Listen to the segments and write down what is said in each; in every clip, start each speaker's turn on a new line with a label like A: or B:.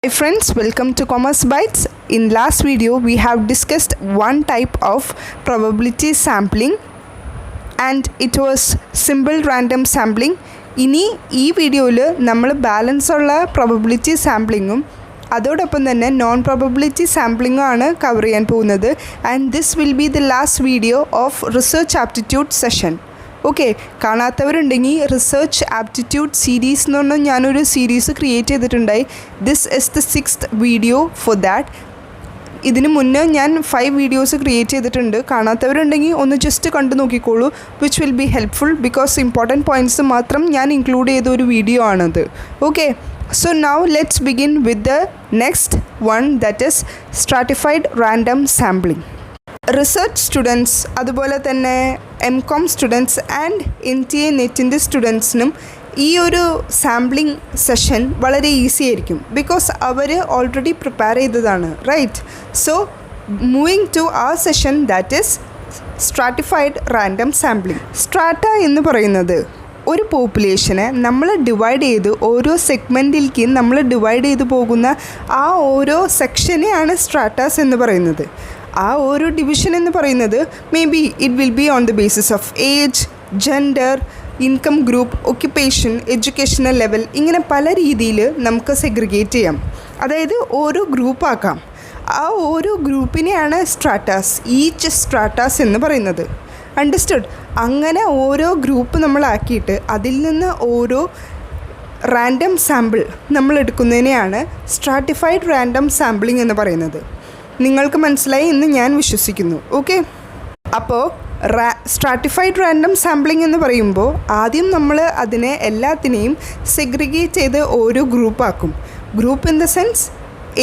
A: Hi friends, welcome to Commerce Bytes. In last video we have discussed one type of probability sampling and it was simple random sampling. ഇനി ഈ വീഡിയോയിൽ നമ്മൾ balance ഉള്ള probability സാമ്പിളിങ്ങും അതോടൊപ്പം തന്നെ non probability സാമ്പിളിങ്ങും ആണ് cover ചെയ്യാൻ പോകുന്നത്. And this will be the last video of research aptitude session. Okay, കാണാത്തവരുണ്ടെങ്കിൽ റിസർച്ച് ആപ്റ്റിറ്റ്യൂഡ് സീരീസ് എന്ന് പറഞ്ഞാൽ ഞാനൊരു സീരീസ് ക്രിയേറ്റ് ചെയ്തിട്ടുണ്ടായി. This is the 6th video for that. ഇതിന് മുന്നേ ഞാൻ 5 വീഡിയോസ് ക്രിയേറ്റ് ചെയ്തിട്ടുണ്ട്. കാണാത്തവരുണ്ടെങ്കിൽ ഒന്ന് ജസ്റ്റ് കണ്ടു നോക്കിക്കോളൂ. Which will be helpful because important points മാത്രം ഞാൻ ഇൻക്ലൂഡ് ചെയ്ത ഒരു വീഡിയോ ആണത്. Okay, so now let's begin with the next one, that is stratified random sampling. Research students അതുപോലെ തന്നെ MCOM സ്റ്റുഡൻസ് ആൻഡ് NTA നെറ്റിൻ്റെ സ്റ്റുഡൻസിനും ഈ ഒരു സാമ്പിളിംഗ് സെഷൻ വളരെ ഈസി ആയിരിക്കും ബിക്കോസ് അവർ ഓൾറെഡി പ്രിപ്പയർ ചെയ്തതാണ്, റൈറ്റ്? സോ മൂവിങ് ടു ആ session, that is stratified random sampling. Strata എന്ന് പറയുന്നത് ഒരു പോപ്പുലേഷനെ നമ്മൾ ഡിവൈഡ് ചെയ്ത് ഓരോ സെഗ്മെൻറ്റിലേക്ക് നമ്മൾ ഡിവൈഡ് ചെയ്ത് പോകുന്ന ആ ഓരോ സെക്ഷനെയാണ് സ്ട്രാറ്റാസ് എന്ന് പറയുന്നത്. ആ ഓരോ ഡിവിഷൻ എന്ന് പറയുന്നത് may be it will be on the basis of age, gender, income group, occupation, educational level, ഇങ്ങനെ പല രീതിയിൽ നമുക്ക് സെഗ്രിഗേറ്റ് ചെയ്യാം. അതായത് ഓരോ ഗ്രൂപ്പാക്കാം. ആ ഓരോ ഗ്രൂപ്പിനെയാണ് സ്ട്രാറ്റാസ്, ഈച്ച് സ്ട്രാറ്റാസ് എന്ന് പറയുന്നത്. അണ്ടർസ്റ്റുഡ്? അങ്ങനെ ഓരോ ഗ്രൂപ്പ് നമ്മളാക്കിയിട്ട് അതിൽ നിന്ന് ഓരോ റാൻഡം സാമ്പിൾ നമ്മൾ എടുക്കുന്നതിനെയാണ് സ്ട്രാറ്റിഫൈഡ് റാൻഡം സാമ്പിളിംഗ് എന്ന് പറയുന്നത്. നിങ്ങൾക്ക് മനസ്സിലായി എന്ന് ഞാൻ വിശ്വസിക്കുന്നു. ഓക്കെ, അപ്പോൾ സ്ട്രാറ്റിഫൈഡ് റാൻഡം സാമ്പിളിംഗ് എന്ന് പറയുമ്പോൾ ആദ്യം നമ്മൾ അതിനെ എല്ലാത്തിനെയും സെഗ്രിഗേറ്റ് ചെയ്ത് ഓരോ ഗ്രൂപ്പാക്കും. Group in the sense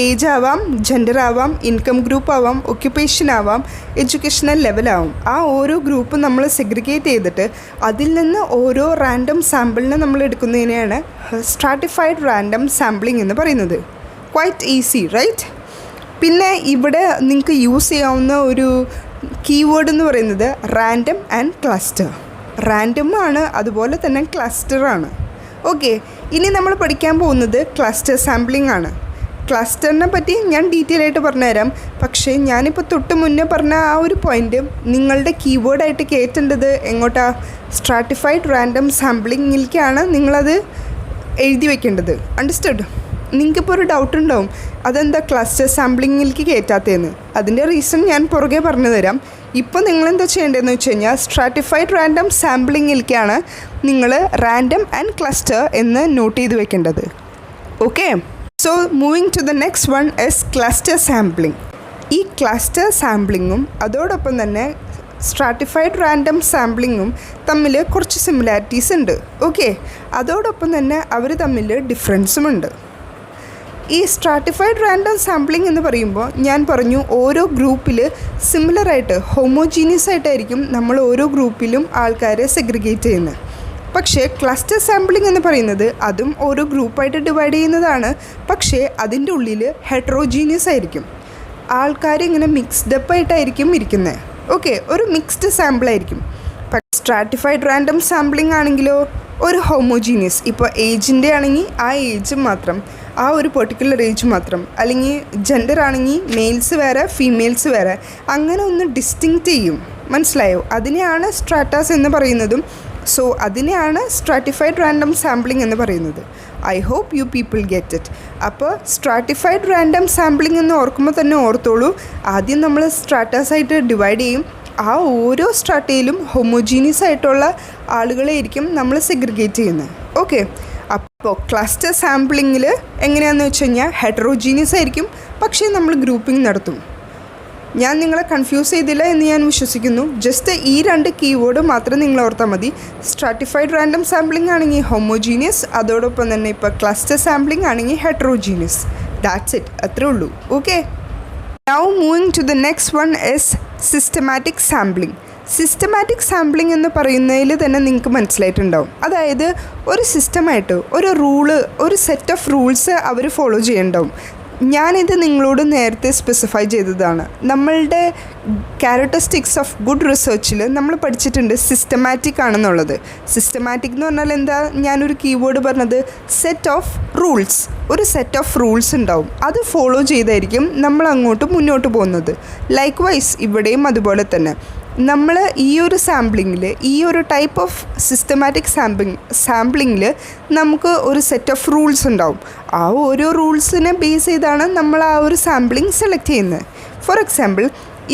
A: age ആവാം, ജെൻഡർ ആവാം, ഇൻകം ഗ്രൂപ്പ് ആവാം, ഒക്യുപ്പേഷൻ ആവാം, എഡ്യൂക്കേഷണൽ ലെവലാവും. ആ ഓരോ ഗ്രൂപ്പ് നമ്മൾ സെഗ്രിഗേറ്റ് ചെയ്തിട്ട് അതിൽ നിന്ന് ഓരോ റാൻഡം സാമ്പിളിനെ നമ്മൾ എടുക്കുന്നതിനെയാണ് സ്ട്രാറ്റിഫൈഡ് റാൻഡം സാമ്പിളിംഗ് എന്ന് പറയുന്നത്. Quite easy, right? പിന്നെ ഇവിടെ നിങ്ങൾക്ക് യൂസ് ചെയ്യാവുന്ന ഒരു കീവേഡ് എന്ന് പറയുന്നത് റാൻഡം ആൻഡ് ക്ലസ്റ്റർ. റാൻഡം ആണ്, അതുപോലെ തന്നെ ക്ലസ്റ്ററാണ്. ഓക്കെ, ഇനി നമ്മൾ പഠിക്കാൻ പോകുന്നത് ക്ലസ്റ്റർ സാമ്പിളിംഗ് ആണ്. ക്ലസ്റ്ററിനെ പറ്റി ഞാൻ ഡീറ്റെയിൽ ആയിട്ട് പറഞ്ഞുതരാം. പക്ഷേ ഞാനിപ്പോൾ തൊട്ട് മുന്നേ പറഞ്ഞ ആ ഒരു പോയിൻ്റ് നിങ്ങളുടെ കീവേഡായിട്ട് കയറ്റേണ്ടത് എങ്ങോട്ടാ? സ്ട്രാറ്റിഫൈഡ് റാൻഡം സാമ്പിളിങ്ങിലേക്കാണ് നിങ്ങളത് എഴുതി വയ്ക്കേണ്ടത്. അണ്ടർസ്റ്റുഡ്? നിങ്ങൾക്കിപ്പോൾ ഒരു ഡൗട്ട് ഉണ്ടാവും, അതെന്താ ക്ലസ്റ്റർ സാമ്പിളിങ്ങിലേക്ക് കയറ്റാത്തതെന്ന്. അതിൻ്റെ റീസൺ ഞാൻ പുറകെ പറഞ്ഞു തരാം. ഇപ്പോൾ നിങ്ങളെന്താ ചെയ്യേണ്ടതെന്ന് വെച്ച് കഴിഞ്ഞാൽ സ്ട്രാറ്റിഫൈഡ് റാൻഡം സാമ്പിളിങ്ങിലേക്കാണ് നിങ്ങൾ റാൻഡം ആൻഡ് ക്ലസ്റ്റർ എന്ന് നോട്ട് ചെയ്ത് വെക്കേണ്ടത്. Okay, so moving to the next one is cluster sampling. ഈ ക്ലസ്റ്റർ സാമ്പിളിങ്ങും അതോടൊപ്പം തന്നെ സ്ട്രാറ്റിഫൈഡ് റാൻഡം സാമ്പിളിങ്ങും തമ്മിൽ കുറച്ച് സിമിലാരിറ്റീസ് ഉണ്ട്. ഓക്കെ, അതോടൊപ്പം തന്നെ അവർ തമ്മിൽ ഡിഫറൻസുമുണ്ട്. ഈ സ്ട്രാറ്റിഫൈഡ് റാൻഡം സാമ്പിളിംഗ് എന്ന് പറയുമ്പോൾ ഞാൻ പറഞ്ഞു ഓരോ ഗ്രൂപ്പിൽ സിമിലറായിട്ട് ഹോമോജീനിയസ് ആയിട്ടായിരിക്കും നമ്മൾ ഓരോ ഗ്രൂപ്പിലും ആൾക്കാരെ സെഗ്രിഗേറ്റ് ചെയ്യുന്നത്. പക്ഷേ ക്ലസ്റ്റർ സാമ്പിളിംഗ് എന്ന് പറയുന്നത് അതും ഓരോ ഗ്രൂപ്പായിട്ട് ഡിവൈഡ് ചെയ്യുന്നതാണ്. പക്ഷേ അതിൻ്റെ ഉള്ളിൽ ഹെട്രോജീനിയസ് ആയിരിക്കും. ആൾക്കാർ ഇങ്ങനെ മിക്സ്ഡപ്പ് ആയിട്ടായിരിക്കും ഇരിക്കുന്നത്. ഓക്കെ, ഒരു മിക്സ്ഡ് സാമ്പിളായിരിക്കും. സ്ട്രാറ്റിഫൈഡ് റാൻഡം സാമ്പിളിംഗ് ആണെങ്കിലോ ഒരു ഹോമോജീനിയസ്. ഇപ്പോൾ ഏജിൻ്റെ ആണെങ്കിൽ ആ ഏജ് മാത്രം, ആ ഒരു പെർട്ടിക്കുലർ ഏജ് മാത്രം, അല്ലെങ്കിൽ ജെൻഡർ ആണെങ്കിൽ മെയിൽസ് വേറെ ഫീമെയിൽസ് വേറെ, അങ്ങനെ ഒന്ന് ഡിസ്റ്റിങ്ക്റ്റ് ചെയ്യും. മനസ്സിലായോ? അതിനെയാണ് സ്ട്രാറ്റാസ് എന്ന് പറയുന്നതും. സോ അതിനെയാണ് സ്ട്രാറ്റിഫൈഡ് റാൻഡം സാമ്പിളിംഗ് എന്ന് പറയുന്നത്. I hope you people get it. അപ്പോൾ സ്ട്രാറ്റിഫൈഡ് റാൻഡം സാമ്പിളിംഗ് എന്ന് ഓർക്കുമ്പോൾ തന്നെ ഓർത്തോളൂ, ആദ്യം നമ്മൾ സ്ട്രാറ്റാസായിട്ട് ഡിവൈഡ് ചെയ്യും. ആ ഓരോ സ്ട്രാറ്റയിലും ഹോമോജീനിയസ് ആയിട്ടുള്ള ആളുകളെയായിരിക്കും നമ്മൾ സെഗ്രിഗേറ്റ് ചെയ്യുന്നത്. ഓക്കെ, അപ്പോൾ ക്ലസ്റ്റർ സാമ്പിളിങ്ങിൽ എങ്ങനെയാണെന്ന് വെച്ച് കഴിഞ്ഞാൽ ഹെറ്ററോജീനിയസ് ആയിരിക്കും, പക്ഷേ നമ്മൾ ഗ്രൂപ്പിംഗ് നടത്തും. ഞാൻ നിങ്ങളെ കൺഫ്യൂസ് ചെയ്തില്ല എന്ന് ഞാൻ വിശ്വസിക്കുന്നു. ജസ്റ്റ് ഈ 2 കീവേഡ് മാത്രം നിങ്ങൾ ഓർത്താൽ മതി. സ്ട്രാറ്റിഫൈഡ് റാൻഡം സാമ്പിളിംഗ് ആണെങ്കിൽ ഹോമോജീനിയസ്, അതോടൊപ്പം തന്നെ ഇപ്പോൾ ക്ലസ്റ്റർ സാമ്പിളിംഗ് ആണെങ്കിൽ ഹെറ്ററോജീനിയസ്. ദാറ്റ്സ് ഇറ്റ്, അത്രേ ഉള്ളൂ. Okay, now moving to the next one is systematic sampling. Systematic sampling എന്ന് പറയുന്നതിൽ തന്നെ നിങ്ങൾക്ക് മനസ്സിലായിട്ടുണ്ടാവും. അതായത് ഒരു സിസ്റ്റമായിട്ട് ഒരു റൂള്, ഒരു സെറ്റ് ഓഫ് റൂൾസ് അവർ ഫോളോ ചെയ്യണ്ടാവും. ഞാനിത് നിങ്ങളോട് നേരത്തെ സ്പെസിഫൈ ചെയ്തതാണ്. നമ്മളുടെ ക്യാരക്ടറിസ്റ്റിക്സ് ഓഫ് ഗുഡ് റിസർച്ചിൽ നമ്മൾ പഠിച്ചിട്ടുണ്ട് സിസ്റ്റമാറ്റിക് ആണെന്നുള്ളത്. സിസ്റ്റമാറ്റിക് എന്ന് പറഞ്ഞാൽ എന്താ? ഞാനൊരു കീവേഡ് പറഞ്ഞത് സെറ്റ് ഓഫ് റൂൾസ്. ഒരു സെറ്റ് ഓഫ് റൂൾസ് ഉണ്ടാവും, അത് ഫോളോ ചെയ്തായിരിക്കും നമ്മൾ അങ്ങോട്ട് മുന്നോട്ട് പോകുന്നത്. ലൈക്ക് വൈസ് ഇവിടെയും അതുപോലെ തന്നെ നമ്മൾ ഈ ഒരു സാമ്പിളിങ്ങിൽ, ഈ ഒരു ടൈപ്പ് ഓഫ് സിസ്റ്റമാറ്റിക് സാമ്പിളിങ്ങിൽ നമുക്ക് ഒരു സെറ്റ് ഓഫ് റൂൾസ് ഉണ്ടാവും. ആ ഓരോ റൂൾസിനെ ബേസ് ചെയ്താണ് നമ്മൾ ആ ഒരു സാമ്പിളിങ് സെലക്ട് ചെയ്യുന്നത്. ഫോർ എക്സാമ്പിൾ,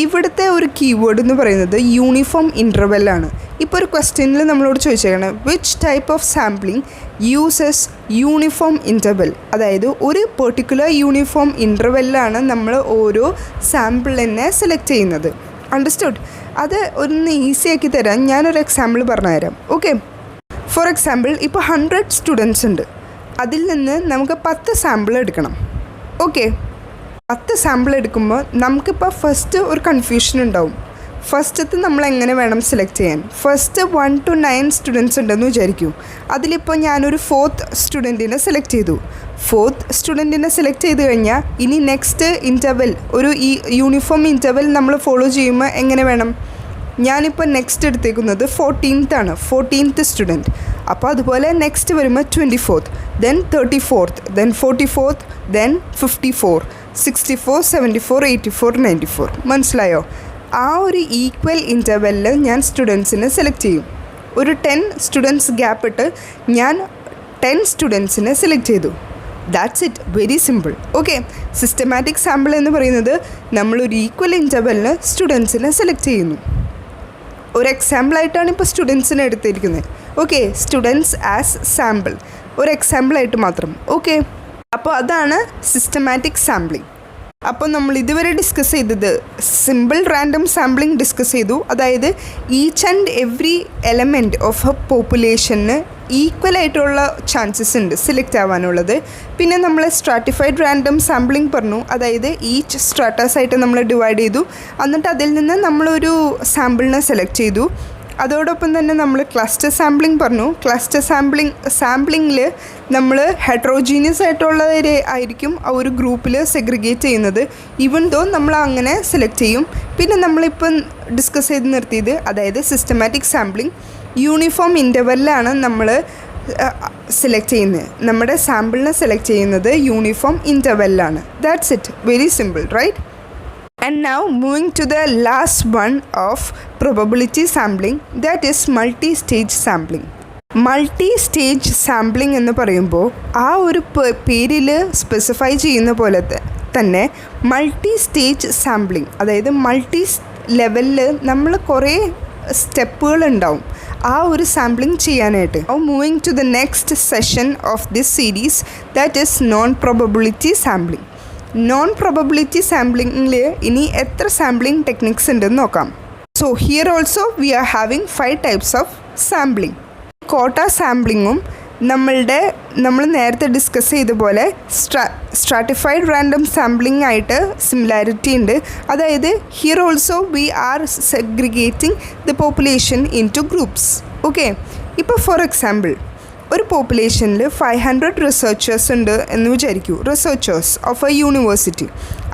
A: ഇവിടുത്തെ ഒരു കീവേഡ് എന്ന് പറയുന്നത് യൂണിഫോം ഇൻ്റർവെല്ലാണ്. ഇപ്പോൾ ഒരു ക്വസ്റ്റ്യനിൽ നമ്മളോട് ചോദിച്ചേക്കണം which type of sampling uses uniform interval. അതായത് ഒരു പെർട്ടിക്കുലർ യൂണിഫോം ഇൻ്റർവെല്ലാണ് നമ്മൾ ഓരോ സാമ്പിളിനെ സെലക്ട് ചെയ്യുന്നത്. അണ്ടർസ്റ്റുഡ്? അത് ഒന്ന് ഈസി ആക്കി തരാൻ ഞാനൊരു എക്സാമ്പിൾ പറഞ്ഞുതരാം. ഓക്കെ, ഫോർ എക്സാമ്പിൾ ഇപ്പോൾ 100 സ്റ്റുഡൻസ് ഉണ്ട്. അതിൽ നിന്ന് നമുക്ക് 10 സാമ്പിൾ എടുക്കണം. ഓക്കെ, 10 സാമ്പിൾ എടുക്കുമ്പോൾ നമുക്കിപ്പോൾ ഫസ്റ്റ് ഒരു കൺഫ്യൂഷൻ ഉണ്ടാവും. ഫസ്റ്റത്തെ നമ്മൾ എങ്ങനെ വേണം സെലക്ട് ചെയ്യാൻ? ഫസ്റ്റ് 1 to 9 സ്റ്റുഡൻസ് ഉണ്ടെന്ന് വിചാരിക്കൂ. അതിലിപ്പോൾ ഞാനൊരു 4th സ്റ്റുഡൻറ്റിനെ സെലക്ട് ചെയ്തു. 4th സ്റ്റുഡൻറ്റിനെ സെലക്ട് ചെയ്ത് കഴിഞ്ഞാൽ ഇനി നെക്സ്റ്റ് ഇൻ്റർവെൽ, ഒരു ഈ യൂണിഫോം ഇൻ്റർവെൽ നമ്മൾ ഫോളോ ചെയ്യുമ്പോൾ എങ്ങനെ വേണം? ഞാനിപ്പോൾ നെക്സ്റ്റ് എടുത്തേക്കുന്നത് 14th ആണ്, 14th സ്റ്റുഡൻറ്റ്. അപ്പോൾ അതുപോലെ നെക്സ്റ്റ് വരുമ്പോൾ 24th, then 34th, then 44th, then 54, 64, 74, 84, 94. മനസ്സിലായോ? ആ ഒരു ഈക്വൽ ഇൻ്റർവെല്ലിൽ ഞാൻ സ്റ്റുഡൻസിനെ സെലക്ട് ചെയ്യും. ഒരു 10 സ്റ്റുഡൻസ് ഗ്യാപ്പ് ഇട്ട് ഞാൻ 10 സ്റ്റുഡൻസിനെ സെലക്ട് ചെയ്തു. That's it, very simple. Okay, systematic sample എന്ന് പറയുന്നത് നമ്മളൊരു ഈക്വൽ ഇൻ്റർവെല്ലിന് സ്റ്റുഡൻസിനെ സെലക്ട് ചെയ്യുന്നു. ഒരു എക്സാമ്പിളായിട്ടാണ് ഇപ്പോൾ സ്റ്റുഡൻസിനെ എടുത്തിരിക്കുന്നത്. ഓക്കെ, സ്റ്റുഡൻസ് ആസ് സാമ്പിൾ, ഒരു എക്സാമ്പിളായിട്ട് മാത്രം. ഓക്കെ, അപ്പോൾ അതാണ് സിസ്റ്റമാറ്റിക് സാമ്പിളിംഗ്. അപ്പോൾ നമ്മൾ ഇതുവരെ ഡിസ്കസ് ചെയ്തത് സിമ്പിൾ റാൻഡം സാമ്പിളിംഗ് ഡിസ്കസ് ചെയ്തു. അതായത് each and every element of a പോപ്പുലേഷന് ഈക്വലായിട്ടുള്ള ചാൻസസ് ഉണ്ട് സെലക്ട് ആവാനുള്ളത്. പിന്നെ നമ്മൾ സ്ട്രാറ്റിഫൈഡ് റാൻഡം സാമ്പിളിംഗ് പറഞ്ഞു. അതായത് ഈച്ച് സ്ട്രാറ്റാസ് ആയിട്ട് നമ്മൾ ഡിവൈഡ് ചെയ്തു. എന്നിട്ട് അതിൽ നിന്ന് നമ്മളൊരു സാമ്പിളിനെ സെലക്ട് ചെയ്തു. അതോടൊപ്പം തന്നെ നമ്മൾ ക്ലസ്റ്റർ സാമ്പിളിംഗ് പറഞ്ഞു. ക്ലസ്റ്റർ സാമ്പിളിങ്ങിൽ നമ്മൾ ഹെട്രോജീനിയസ് ആയിട്ടുള്ളവരെ ആയിരിക്കും ആ ഒരു ഗ്രൂപ്പിൽ സെഗ്രിഗേറ്റ് ചെയ്യുന്നത്. ഈവൻ ദോ നമ്മൾ അങ്ങനെ സെലക്ട് ചെയ്യും. പിന്നെ നമ്മളിപ്പം ഡിസ്കസ് ചെയ്ത് നിർത്തിയത്, അതായത് സിസ്റ്റമാറ്റിക് സാമ്പിളിംഗ് യൂണിഫോം ഇൻ്റർവെല്ലാണ് നമ്മൾ സെലക്ട് ചെയ്യുന്നത്. നമ്മുടെ സാമ്പിളിനെ സെലക്ട് ചെയ്യുന്നത് യൂണിഫോം ഇൻ്റർവെല്ലാണ്. That's it, very simple, right? And now moving to the last one of probability sampling, that is multi-stage sampling. Multi-stage sampling എന്ന് പറയുമ്പോൾ ആ ഒരു പേരിൽ സ്പെസിഫൈ ചെയ്യുന്ന പോലെ തന്നെ മൾട്ടി സ്റ്റേജ് സാമ്പിളിംഗ്, അതായത് മൾട്ടി ലെവലിൽ നമ്മൾ കുറേ സ്റ്റെപ്പുകൾ ഉണ്ടാവും ആ ഒരു സാമ്പിളിംഗ് ചെയ്യാനായിട്ട്. Moving to the next session of this series, that is non probability sampling. Non probability സാമ്പിളിങ്ങിൽ ഇനി എത്ര സാമ്പിളിംഗ് ടെക്നിക്സ് ഉണ്ടെന്ന് നോക്കാം. So here also we are having 5 types of sampling. Quota സാമ്പിളിങ്ങും നമ്മൾ നേരത്തെ ഡിസ്കസ് ചെയ്ത പോലെ സ്ട്രാറ്റിഫൈഡ് റാൻഡം സാമ്പിളിംഗ് ആയിട്ട് സിമിലാരിറ്റി ഉണ്ട്. അതായത് here also we are segregating the population into groups. Okay, ഇപ്പോൾ ഫോർ എക്സാമ്പിൾ ഒരു പോപ്പുലേഷനിൽ 500 റിസർച്ചേഴ്സ് ഉണ്ട് എന്ന് വിചാരിക്കൂ. Researchers of a university.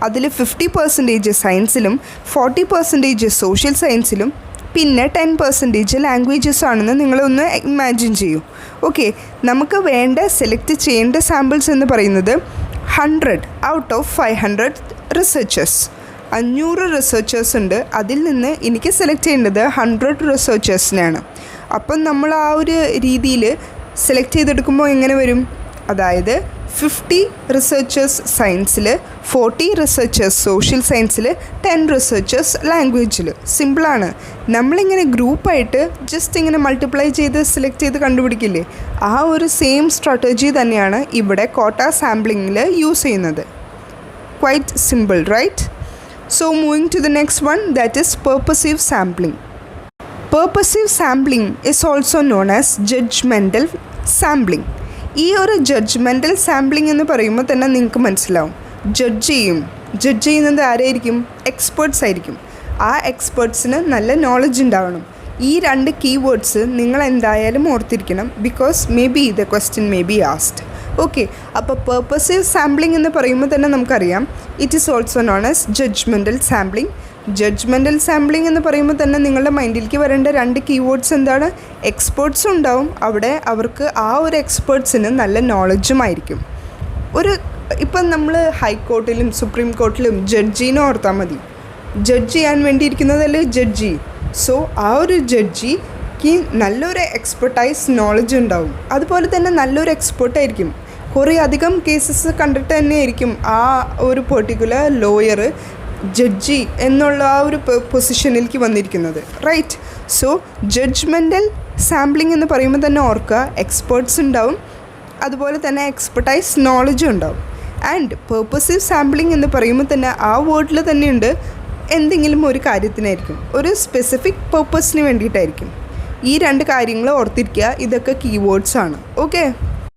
A: അതിൽ 50% സയൻസിലും 40% സോഷ്യൽ സയൻസിലും പിന്നെ 10% ലാംഗ്വേജസ് ആണെന്ന് നിങ്ങളൊന്ന് ഇമാജിൻ ചെയ്യൂ. ഓക്കെ, നമുക്ക് സെലക്ട് ചെയ്യേണ്ട സാമ്പിൾസ് എന്ന് പറയുന്നത് 100 ഔട്ട് ഓഫ് 500 റിസർച്ചേഴ്സ്. 500 റിസർച്ചേഴ്സ് ഉണ്ട്. അതിൽ നിന്ന് എനിക്ക് സെലക്ട് ചെയ്യേണ്ടത് 100 റിസർച്ചേഴ്സിനെയാണ്. അപ്പം നമ്മൾ ആ ഒരു രീതിയിൽ സെലക്ട് ചെയ്തെടുക്കുമ്പോൾ എങ്ങനെ വരും? അതായത് 50 റിസർച്ചേഴ്സ് സയൻസിൽ, 40 റിസർച്ചേഴ്സ് സോഷ്യൽ സയൻസിൽ, 10 റിസർച്ചേഴ്സ് ലാംഗ്വേജിൽ. സിമ്പിളാണ്. നമ്മളിങ്ങനെ ഗ്രൂപ്പായിട്ട് ജസ്റ്റ് ഇങ്ങനെ മൾട്ടിപ്ലൈ ചെയ്ത് സെലക്ട് ചെയ്ത് കണ്ടുപിടിക്കില്ലേ, ആ ഒരു സെയിം സ്ട്രാറ്റജി തന്നെയാണ് ഇവിടെ കോട്ട സാമ്പിളിങ്ങിൽ യൂസ് ചെയ്യുന്നത്. Quite simple, right? So moving to the next one, that is purposive sampling. Purposive sampling is also known as judgmental sampling. ഈ ഒരു ജഡ്ജ്മെൻ്റൽ സാമ്പിളിംഗ് എന്ന് പറയുമ്പോൾ തന്നെ നിങ്ങൾക്ക് മനസ്സിലാവും, ജഡ്ജ് ചെയ്യുന്നത് ആരായിരിക്കും? എക്സ്പേർട്സ് ആയിരിക്കും. ആ എക്സ്പേർട്സിന് നല്ല നോളജ് ഉണ്ടാവണം. ഈ 2 കീവേഡ്സ് നിങ്ങൾ എന്തായാലും ഓർത്തിരിക്കണം. Because may be the question may be ആസ്ഡ്. Okay, അപ്പോൾ പേർപ്പസീവ് സാമ്പിളിംഗ് എന്ന് പറയുമ്പോൾ തന്നെ നമുക്കറിയാം it is also known as judgmental sampling. Judgemental sampling എന്ന് പറയുമ്പോൾ തന്നെ നിങ്ങളുടെ മൈൻഡിലേക്ക് വരേണ്ട 2 കീവേഡ്സ് എന്താണ്? എക്സ്പേർട്സും ഉണ്ടാവും അവിടെ, അവർക്ക് ആ ഒരു എക്സ്പേർട്സിന് നല്ല നോളജുമായിരിക്കും. ഇപ്പം നമ്മൾ ഹൈക്കോർട്ടിലും സുപ്രീം കോർട്ടിലും ജഡ്ജീനെ ഓർത്താൽ മതി. ജഡ്ജ് ചെയ്യാൻ വേണ്ടിയിരിക്കുന്നതല്ലേ ജഡ്ജി. സോ ആ ഒരു ജഡ്ജിക്ക് നല്ലൊരു എക്സ്പെർട്ടൈസ് നോളജ് ഉണ്ടാവും. അതുപോലെ തന്നെ നല്ലൊരു എക്സ്പേർട്ടായിരിക്കും. കുറേ അധികം കേസസ് കണ്ടിട്ട് തന്നെയായിരിക്കും ആ ഒരു പെർട്ടിക്കുലർ ലോയർ ജഡ്ജി എന്നുള്ള ആ ഒരു പൊസിഷനിലേക്ക് വന്നിരിക്കുന്നത്, റൈറ്റ്? സോ ജഡ്ജ്മെൻറ്റൽ സാമ്പിളിംഗ് എന്ന് പറയുമ്പോൾ തന്നെ ഓർക്കുക, എക്സ്പേർട്സ് ഉണ്ടാവും, അതുപോലെ തന്നെ എക്സ്പെർട്ടൈസ് നോളജും ഉണ്ടാവും. ആൻഡ് പേർപ്പസീവ് സാമ്പിളിംഗ് എന്ന് പറയുമ്പോൾ തന്നെ ആ വേർഡിൽ തന്നെയുണ്ട് എന്തെങ്കിലും ഒരു കാര്യത്തിനായിരിക്കും, ഒരു സ്പെസിഫിക് പേർപ്പസിന് വേണ്ടിയിട്ടായിരിക്കും. ഈ 2 കാര്യങ്ങൾ ഓർത്തിരിക്കുക. ഇതൊക്കെ കീവേഡ്സ് ആണ്. Okay,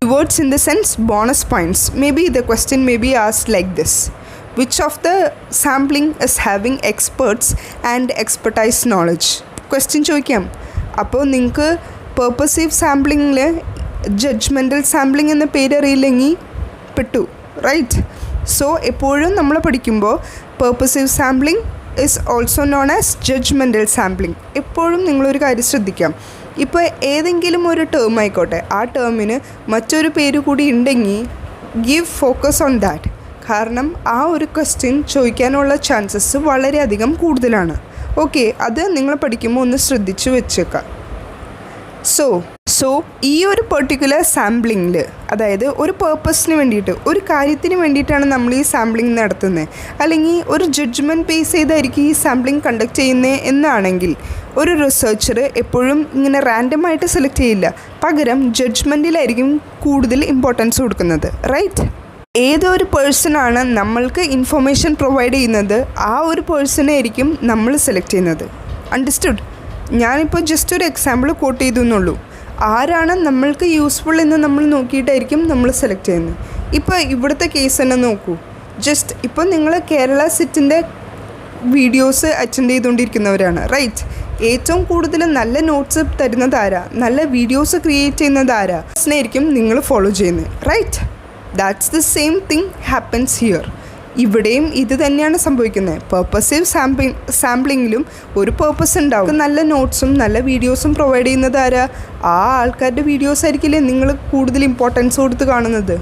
A: keywords in the sense bonus points. May be the question may be asked like this: which of the sampling is having experts and expertise knowledge? Question ചോദിക്കാം. അപ്പോൾ നിങ്ങൾക്ക് പേർപ്പസീവ് സാമ്പിളിങ്ങിൽ ജഡ്ജ്മെൻറ്റൽ സാമ്പിളിംഗ് എന്ന പേര് അറിയില്ലെങ്കിൽ പെട്ടു, right? So എപ്പോഴും നമ്മൾ പഠിക്കുമ്പോൾ purposive sampling is also known as judgmental sampling. എപ്പോഴും നിങ്ങളൊരു കാര്യം ശ്രദ്ധിക്കാം. ഇപ്പോൾ ഏതെങ്കിലും ഒരു ടേം ആയിക്കോട്ടെ, ആ ടേമിന് മറ്റൊരു പേര് കൂടി ഉണ്ടെങ്കിൽ ഗിവ് ഫോക്കസ് ഓൺ ദാറ്റ്. കാരണം ആ ഒരു ക്വസ്റ്റ്യൻ ചോദിക്കാനുള്ള ചാൻസസ് വളരെയധികം കൂടുതലാണ്. ഓക്കെ, അത് നിങ്ങൾ പഠിക്കുമ്പോൾ ഒന്ന് ശ്രദ്ധിച്ച് വെച്ചേക്കാം. സോ ഈ ഒരു പെർട്ടിക്കുലർ സാമ്പിളിങ്ങിൽ, അതായത് ഒരു പേർപ്പസിന് വേണ്ടിയിട്ട്, ഒരു കാര്യത്തിന് വേണ്ടിയിട്ടാണ് നമ്മൾ ഈ സാമ്പിളിംഗ് നടത്തുന്നത്, അല്ലെങ്കിൽ ഒരു ജഡ്ജ്മെൻറ്റ് ബേസ് ചെയ്തായിരിക്കും ഈ സാമ്പിളിംഗ് കണ്ടക്ട് ചെയ്യുന്നത് എന്നാണെങ്കിൽ ഒരു റിസർച്ചർ എപ്പോഴും ഇങ്ങനെ റാൻഡമായിട്ട് സെലക്ട് ചെയ്യില്ല. പകരം ജഡ്ജ്മെൻറ്റിലായിരിക്കും കൂടുതൽ ഇമ്പോർട്ടൻസ് കൊടുക്കുന്നത്, റൈറ്റ്? ഏതൊരു പേഴ്സണാണ് നമ്മൾക്ക് ഇൻഫർമേഷൻ പ്രൊവൈഡ് ചെയ്യുന്നത്, ആ ഒരു പേഴ്സണെ ആയിരിക്കും നമ്മൾ സെലക്ട് ചെയ്യുന്നത്. അണ്ടർസ്റ്റുഡ്? ഞാനിപ്പോൾ ജസ്റ്റ് ഒരു എക്സാമ്പിൾ കോട്ട് ചെയ്തു എന്നുള്ളൂ. ആരാണ് നമ്മൾക്ക് യൂസ്ഫുൾ എന്ന് നമ്മൾ നോക്കിയിട്ടായിരിക്കും നമ്മൾ സെലക്ട് ചെയ്യുന്നത്. ഇപ്പോൾ ഇവിടുത്തെ കേസ് തന്നെ നോക്കൂ. ജസ്റ്റ് ഇപ്പോൾ നിങ്ങൾ കേരള സിറ്റിൻ്റെ വീഡിയോസ് അറ്റൻഡ് ചെയ്തുകൊണ്ടിരിക്കുന്നവരാണ്, റൈറ്റ്? ഏറ്റവും കൂടുതൽ നല്ല നോട്ട്സ് തരുന്നത് ആരാ, നല്ല വീഡിയോസ് ക്രിയേറ്റ് ചെയ്യുന്നത് ആരാ, ആയിരിക്കും നിങ്ങൾ ഫോളോ ചെയ്യുന്നത്, right? That's the same thing happens here. ഇവിടെയും ഇത് തന്നെയാണ് സംഭവിക്കുന്നത്. പേർപ്പസീവ് സാമ്പിളിങ്ങിലും ഒരു പേർപ്പസ് ഉണ്ടാവും. നല്ല നോട്ട്സും നല്ല വീഡിയോസും പ്രൊവൈഡ് ചെയ്യുന്നത് ആരാ, ആ ആൾക്കാരുടെ വീഡിയോസ് ആയിരിക്കില്ലേ നിങ്ങൾ കൂടുതൽ ഇമ്പോർട്ടൻസ് കൊടുത്ത് കാണുന്നത്.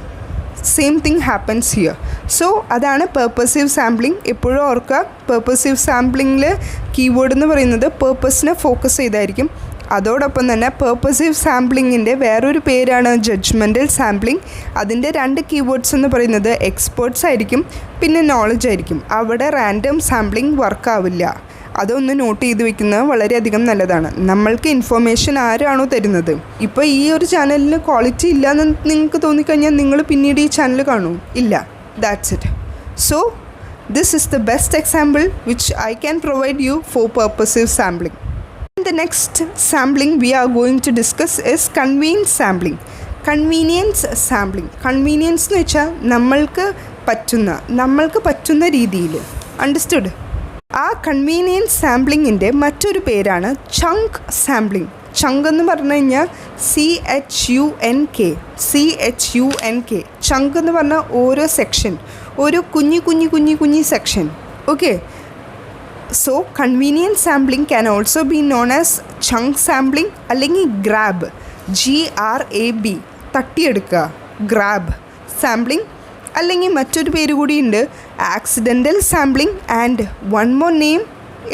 A: Same thing happens here. So അതാണ് പേർപ്പസീവ് സാമ്പിളിംഗ്. എപ്പോഴും ഓർക്കുക, പേർപ്പസീവ് സാമ്പിളിങ്ങിൽ കീവേഡ് എന്ന് പറയുന്നത് പേർപ്പസിനെ ഫോക്കസ് ചെയ്തായിരിക്കും. അതോടൊപ്പം തന്നെ പേർപ്പസീവ് സാമ്പിളിങ്ങിൻ്റെ വേറൊരു പേരാണ് ജഡ്ജ്മെൻറ്റൽ സാമ്പിളിംഗ്. അതിൻ്റെ 2 കീവേഡ്സ് എന്ന് പറയുന്നത് എക്സ്പേർട്സ് ആയിരിക്കും, പിന്നെ നോളജ് ആയിരിക്കും. അവിടെ റാൻഡം സാമ്പിളിംഗ് വർക്കാവില്ല. അതൊന്ന് നോട്ട് ചെയ്ത് വെക്കുന്നത് വളരെയധികം നല്ലതാണ്. നമ്മൾക്ക് ഇൻഫർമേഷൻ ആരാണോ തരുന്നത്, ഇപ്പോൾ ഈ ഒരു ചാനലിന് ക്വാളിറ്റി ഇല്ലയെന്ന് നിങ്ങൾക്ക് തോന്നിക്കഴിഞ്ഞാൽ നിങ്ങൾ പിന്നീട് ഈ ചാനൽ കാണൂ ഇല്ല. That's it. So this is the best example which I can provide you for purposive sampling. The next sampling we are going to discuss is convenience sampling. Convenience sampling. Convenience എന്ന് വെച്ചാൽ നമ്മൾക്ക് പറ്റുന്ന രീതിയിൽ. Understood? ആ convenience സാമ്പിളിങ്ങിൻ്റെ മറ്റൊരു പേരാണ് ചങ്ക് sampling. ചങ്ക് എന്ന് പറഞ്ഞു കഴിഞ്ഞാൽ CHUNK. ചങ്ക് എന്ന് പറഞ്ഞാൽ ഓരോ സെക്ഷൻ, ഓരോ കുഞ്ഞി section. Okay, so convenience sampling can also be known as chunk sampling, അല്ലെങ്കിൽ ഗ്രാബ്, GRAB, തട്ടിയെടുക്കുക, ഗ്രാബ് സാമ്പിളിംഗ്. അല്ലെങ്കിൽ മറ്റൊരു പേര് കൂടിയുണ്ട് accidental sampling, and one more name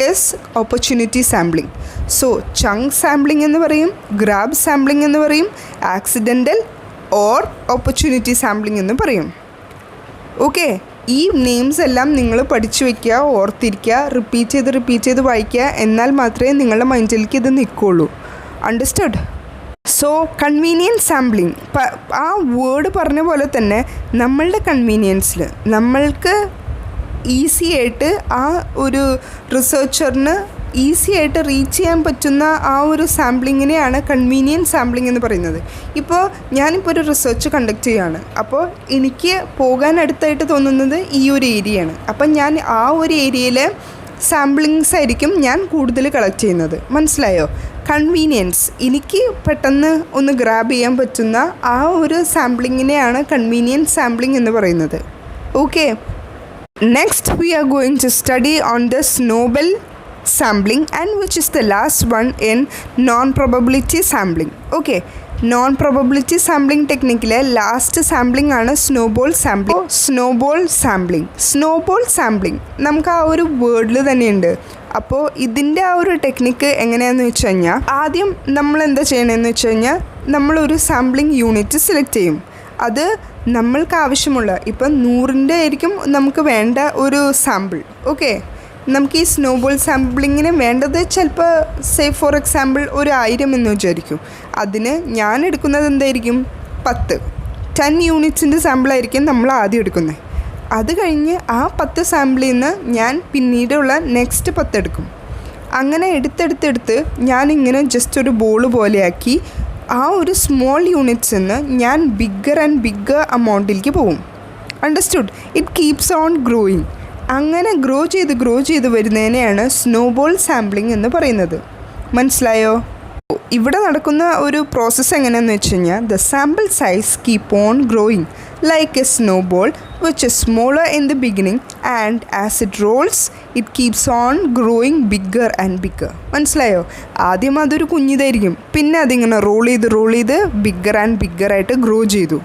A: is opportunity sampling. So chunk sampling എന്ന് പറയും, ഗ്രാബ് സാമ്പിളിംഗ് എന്ന് പറയും, ആക്സിഡൻ്റൽ ഓർ ഓപ്പർച്യൂണിറ്റി സാമ്പിളിംഗ് എന്ന് പറയും. ഓക്കെ, ഈ നെയിംസ് എല്ലാം നിങ്ങൾ പഠിച്ചു വയ്ക്കുക, ഓർത്തിരിക്കുക, റിപ്പീറ്റ് ചെയ്ത് വായിക്കുക. എന്നാൽ മാത്രമേ നിങ്ങളുടെ മൈൻഡിലേക്ക് ഇത് നിൽക്കുള്ളൂ. അണ്ടർസ്റ്റുഡ്? സോ കൺവീനിയൻസ് സാമ്പിളിംഗ്, ആ വേർഡ് പറഞ്ഞ പോലെ തന്നെ നമ്മളുടെ കൺവീനിയൻസിൽ നമ്മൾക്ക് ഈസി ആയിട്ട് ആ ഒരു റിസർച്ചറിന് ഈസി ആയിട്ട് റീച്ച് ചെയ്യാൻ പറ്റുന്ന ആ ഒരു സാമ്പിളിങ്ങിനെയാണ് കൺവീനിയൻസ് സാമ്പിളിംഗ് എന്ന് പറയുന്നത്. ഇപ്പോൾ ഞാനിപ്പോൾ ഒരു റിസർച്ച് കണ്ടക്ട് ചെയ്യുകയാണ്. അപ്പോൾ എനിക്ക് പോകാൻ അടുത്തായിട്ട് തോന്നുന്നത് ഈ ഒരു ഏരിയയാണ്. അപ്പം ഞാൻ ആ ഒരു ഏരിയയിൽ സാമ്പിളിങ്സ് ആയിരിക്കും ഞാൻ കൂടുതൽ കളക്ട് ചെയ്യുന്നത്. മനസ്സിലായോ? കൺവീനിയൻസ്, എനിക്ക് പെട്ടെന്ന് ഒന്ന് ഗ്രാബ് ചെയ്യാൻ പറ്റുന്ന ആ ഒരു സാമ്പിളിങ്ങിനെയാണ് കൺവീനിയൻസ് സാമ്പിളിംഗ് എന്ന് പറയുന്നത്. Okay, next we are going to study on the snowball sampling and which is the last one in non-probability sampling. Okay, non-probability sampling ടെക്നിക്കിലെ ലാസ്റ്റ് സാമ്പിളിംഗ് ആണ് സ്നോബോൾ സാമ്പിളിംഗ്. സ്നോബോൾ സാമ്പിളിംഗ് നമുക്ക് ആ ഒരു വേർഡിൽ തന്നെയുണ്ട്. അപ്പോൾ ഇതിൻ്റെ ആ ഒരു ടെക്നിക്ക് എങ്ങനെയാണെന്ന് വെച്ച് കഴിഞ്ഞാൽ, ആദ്യം നമ്മൾ എന്താ ചെയ്യണമെന്ന് വെച്ച് കഴിഞ്ഞാൽ, നമ്മളൊരു സാമ്പിളിംഗ് യൂണിറ്റ് സെലക്ട് ചെയ്യും. അത് നമ്മൾക്ക് ആവശ്യമുള്ള, ഇപ്പം 100ൻ്റെ ആയിരിക്കും നമുക്ക് വേണ്ട ഒരു സാമ്പിൾ. ഓക്കെ, നമുക്ക് ഈ സ്നോബോൾ സാമ്പിളിങ്ങിന് വേണ്ടത് ചിലപ്പോൾ ഫോർ എക്സാമ്പിൾ 1000 എന്ന് വിചാരിക്കും. അതിന് ഞാൻ എടുക്കുന്നത് എന്തായിരിക്കും, 10 യൂണിറ്റ്സിൻ്റെ സാമ്പിളായിരിക്കും നമ്മൾ ആദ്യം എടുക്കുന്നത്. അത് കഴിഞ്ഞ് ആ 10 സാമ്പിളിൽ നിന്ന് ഞാൻ പിന്നീടുള്ള നെക്സ്റ്റ് 10 എടുക്കും. അങ്ങനെ എടുത്തെടുത്തെടുത്ത് ഞാനിങ്ങനെ ജസ്റ്റ് ഒരു ബോൾ പോലെയാക്കി ആ ഒരു സ്മോൾ യൂണിറ്റ്സിൽ നിന്ന് ഞാൻ ബിഗ്ഗർ ആൻഡ് ബിഗ്ഗർ അമൗണ്ടിലേക്ക് പോകും. Understood? It keeps on growing. അങ്ങനെ ഗ്രോ ചെയ്ത് വരുന്നതിനെയാണ് സ്നോബോൾ സാമ്പിളിംഗ് എന്ന് പറയുന്നത്. മനസ്സിലായോ? ഇവിടെ നടക്കുന്ന ഒരു പ്രോസസ്സ് എങ്ങനെയാണെന്ന് വെച്ച് കഴിഞ്ഞാൽ, the sample size keep on growing like a snowball which is smaller in the beginning and as it rolls it keeps on growing bigger and bigger. മനസ്സിലായോ? ആദ്യം അതൊരു കുഞ്ഞിതായിരിക്കും, പിന്നെ അതിങ്ങനെ റോൾ ചെയ്ത് ബിഗ്ഗർ ആൻഡ് ബിഗ്ഗറായിട്ട് ഗ്രോ ചെയ്തു.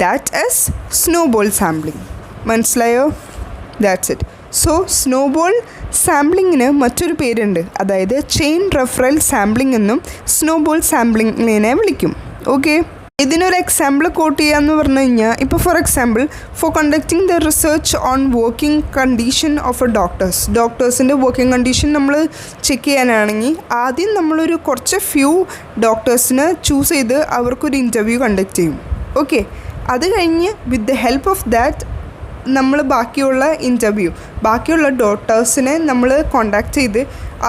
A: That is snowball sampling. മനസ്സിലായോ? That's it. സോ സ്നോബോൾ സാമ്പിളിങ്ങിന് മറ്റൊരു പേരുണ്ട്, അതായത് ചെയിൻ റെഫറൽ സാമ്പിളിംഗ് എന്നും സ്നോബോൾ സാമ്പിളിങ്ങിനെ വിളിക്കും. ഓക്കെ, ഇതിനൊരു എക്സാമ്പിൾ കോട്ട് ചെയ്യാന്ന് പറഞ്ഞു കഴിഞ്ഞാൽ, ഇപ്പോൾ for example, for conducting the research on working condition of a ഡോക്ടേഴ്സിൻ്റെ വർക്കിംഗ് കണ്ടീഷൻ നമ്മൾ ചെക്ക് ചെയ്യാനാണെങ്കിൽ, ആദ്യം നമ്മളൊരു കുറച്ച് ഫ്യൂ ഡോക്ടേഴ്സിനെ ചൂസ് ചെയ്ത് അവർക്കൊരു ഇൻ്റർവ്യൂ കണ്ടക്ട് ചെയ്യും. ഓക്കെ, അത് കഴിഞ്ഞ് with the help of that നമ്മൾ ബാക്കിയുള്ള ഡോക്ടേഴ്സിനെ നമ്മൾ കോണ്ടാക്ട് ചെയ്ത്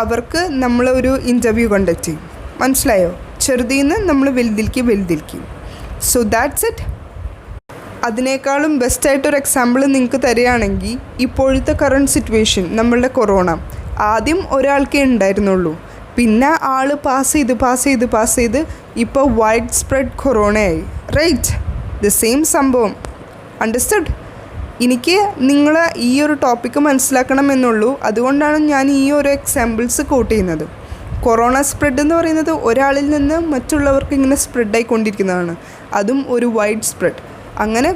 A: അവർക്ക് നമ്മളൊരു ഇൻ്റർവ്യൂ കണ്ടക്ട് ചെയ്യും. മനസ്സിലായോ? ചെറുതിൽ നിന്ന് നമ്മൾ വലുതിലേക്ക്. So that's it. അതിനേക്കാളും ബെസ്റ്റായിട്ടൊരു എക്സാമ്പിൾ നിങ്ങൾക്ക് തരികയാണെങ്കിൽ, ഇപ്പോഴത്തെ കറണ്ട് സിറ്റുവേഷൻ, നമ്മളുടെ കൊറോണ, ആദ്യം ഒരാൾക്കേ ഉണ്ടായിരുന്നുള്ളൂ, പിന്നെ ആൾ പാസ് ചെയ്ത് ഇപ്പോൾ വൈഡ് സ്പ്രെഡ് കൊറോണയായി. റൈറ്റ്? ദ സെയിം സംഭവം. അണ്ടർസ്റ്റുഡ്? എനിക്ക് നിങ്ങൾ ഈ ഒരു ടോപ്പിക്ക് മനസ്സിലാക്കണമെന്നുള്ളൂ. അതുകൊണ്ടാണ് ഞാൻ ഈ ഒരു എക്സാമ്പിൾസ് കോട്ട് ചെയ്യുന്നത്. കൊറോണ സ്പ്രെഡ് എന്ന് പറയുന്നത് ഒരാളിൽ നിന്ന് മറ്റുള്ളവർക്ക് ഇങ്ങനെ സ്പ്രെഡായിക്കൊണ്ടിരിക്കുന്നതാണ്, അതും ഒരു വൈഡ് സ്പ്രെഡ്. അങ്ങനെ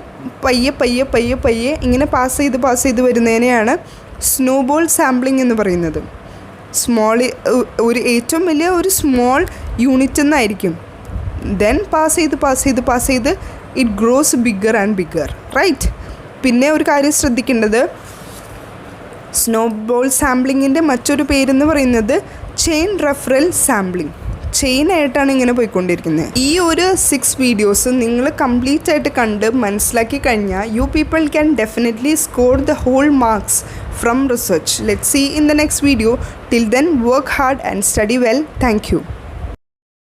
A: പയ്യെ ഇങ്ങനെ പാസ് ചെയ്ത് വരുന്നതിനെയാണ് സ്നോബോൾ സാമ്പിളിംഗ് എന്ന് പറയുന്നത്. ഏറ്റവും വലിയ ഒരു സ്മോൾ യൂണിറ്റ് എന്നായിരിക്കും, ദെൻ പാസ് ചെയ്ത് it grows bigger and bigger. Right? പിന്നെ ഒരു കാര്യം ശ്രദ്ധിക്കേണ്ടത്, സ്നോബോൾ സാമ്പിളിങ്ങിൻ്റെ മറ്റൊരു പേരെന്ന് പറയുന്നത് ചെയിൻ റെഫറൽ സാമ്പിളിംഗ്. ചെയിനായിട്ടാണ് ഇങ്ങനെ പോയിക്കൊണ്ടിരിക്കുന്നത്. ഈ ഒരു 6 വീഡിയോസ് നിങ്ങൾ കംപ്ലീറ്റ് ആയിട്ട് കണ്ട് മനസ്സിലാക്കി കഴിഞ്ഞാൽ you people can definitely score the whole marks from research. Let's see in the next video. Till then, work hard and study well. Thank U.